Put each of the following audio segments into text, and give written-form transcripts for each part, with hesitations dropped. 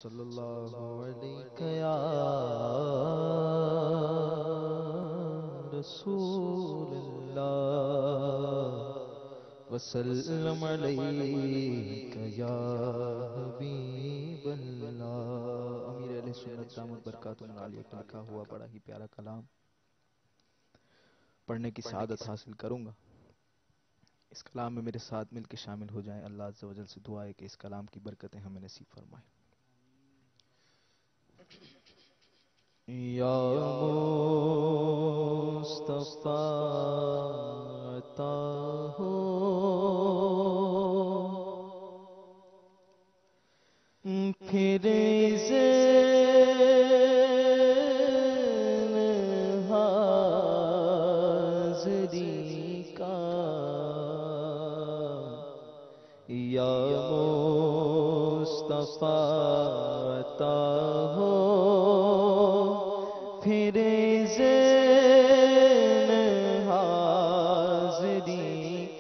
صلی اللہ علیہ یا رسول اللہ وسلم علیک یا حبیب اللہ۔ امیر اہل سنت دامت برکاتہم العالیہ کا لکھا ہوا بڑا ہی پیارا کلام پڑھنے کی سعادت حاصل کروں گا۔ اس کلام میں میرے ساتھ مل کے شامل ہو جائیں۔ اللہ عز و جل سے دعا ہے کہ اس کلام کی برکتیں ہمیں نصیب فرمائیں۔ یا مصطفیٰ عطا ہو پھر ذہن حاضری کا، یا مصطفیٰ عطا ہو پھر ذہن حاضری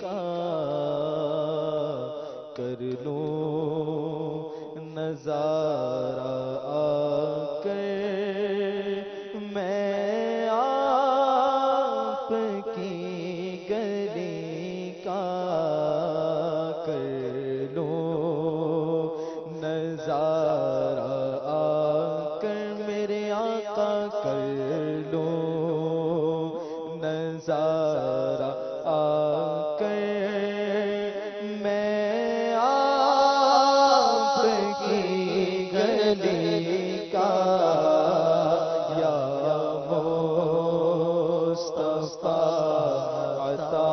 کا، کر لوں نظارہ آ کر میں آپ کی گلی کا، کر لوں نظارہ آ کر میرے آقا، کر لوں نظارہ آ کر میں آپ کی گلی کا، یا مصطفیٰ عطا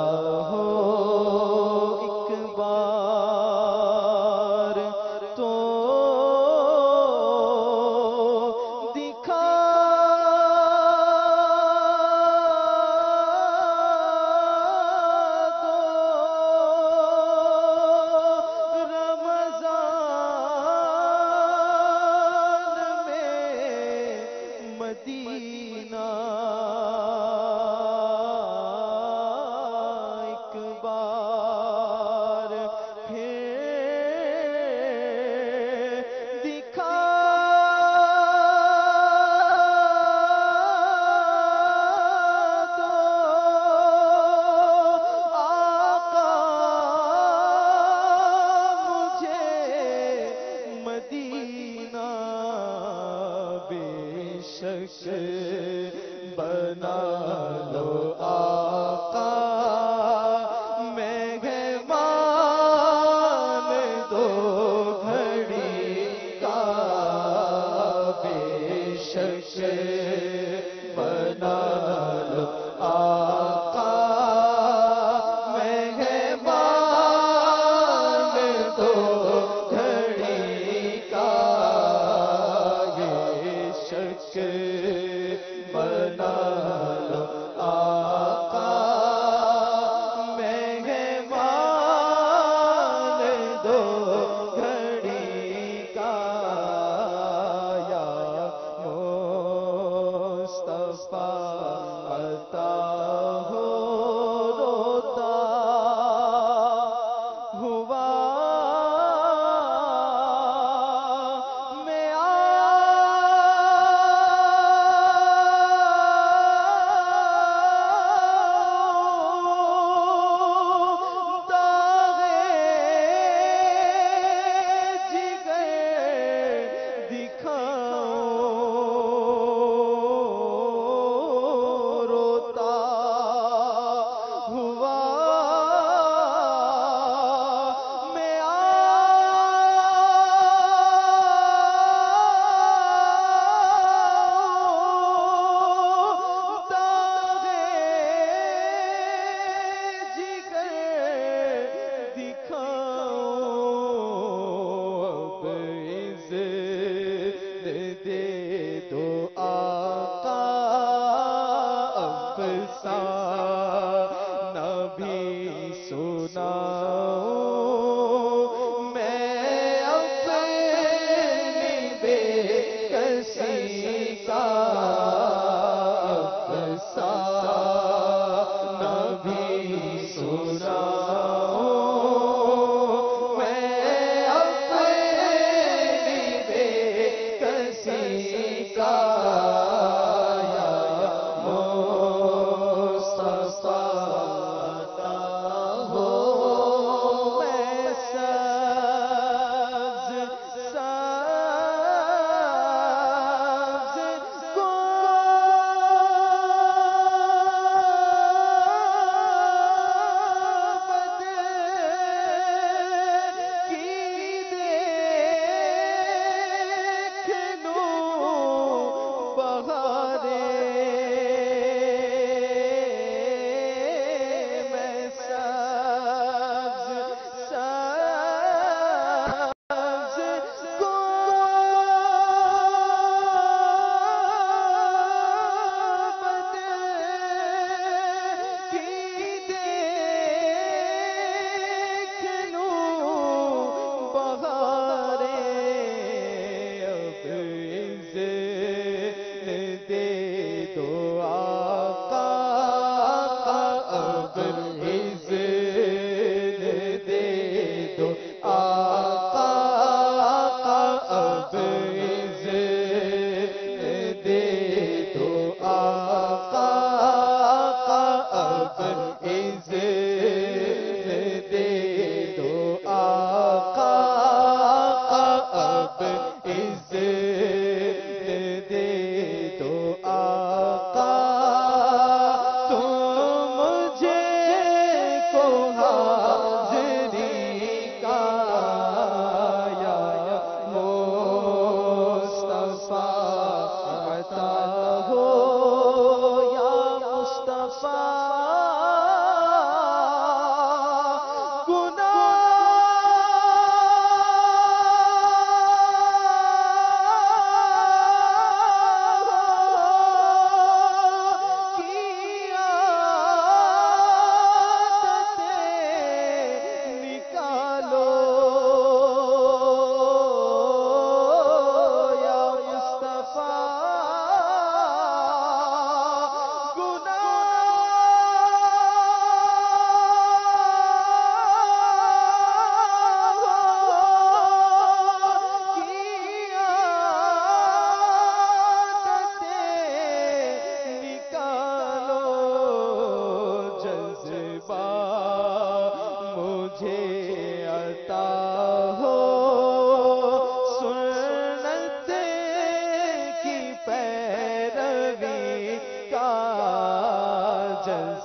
ہو ایک بار تو دکھا دو، رمضان میں مدینہ ایک بار پھر دکھا دو، آقا مجھے مدینہ بے شک بنا لو آقا، مہمان دو گھڑی کا، بے شک بنا لو آقا، مہمان دو گھڑی کا، یہ شک بنا لو آقا، مہمان دو گھڑی کا، یا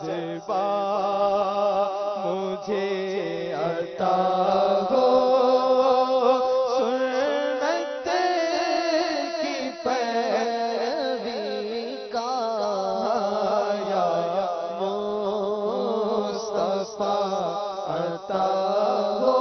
جذبہ مجھے عطا ہو، سنت کی پیروی کا یا مصطفیٰ عطا ہو،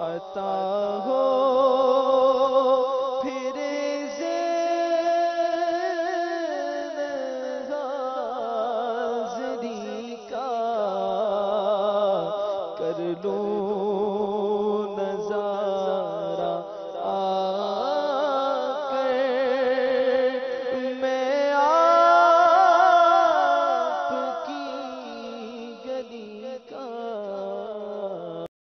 عطا